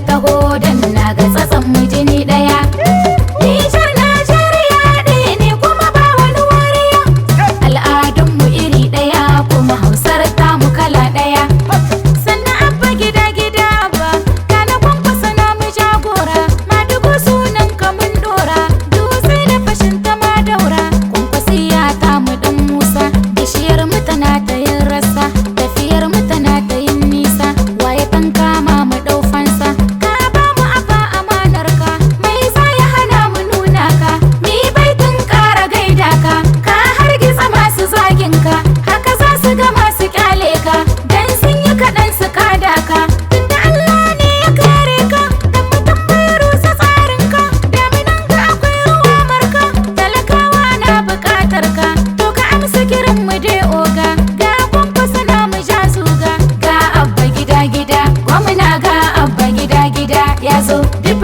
taho dan na ga tsatsan mu jini daya. Nijar Najeriya ɗaya ne kuma ba wani wariya. Al'adun mu iri daya kuma Hausar tamu kala daya. Sannan abba gida gida ba kana kwankwasa na mu jagora. Madugu sunan ka mun dora dutse da fashin ta ma daura. Kwankwasiya ta mu dan Musa bishiyar mu tana ta yin rasa. Tafiyar mu tana ta yin nisa waye kan kama mu dau fansa. Ka ba mu afa amanar ka mai za ya hana mu nuna ka. Mi baitin kara gaida ka ka hargitsa masu zagin ka. Haka za su ga masu kyale ka dan sun yi kaɗan su kada ka. Tunda Allah ne ya kare ka dan mutum bai rusa tsarin ka. Daminan ga akwai ruwa marka talakawa na buƙatar ka. To ka amsa kiran mu dai oga ga kwankwasa na mu ja zuga. Ga abba gida gida gwamna ga abba gida gida ya zo. Duk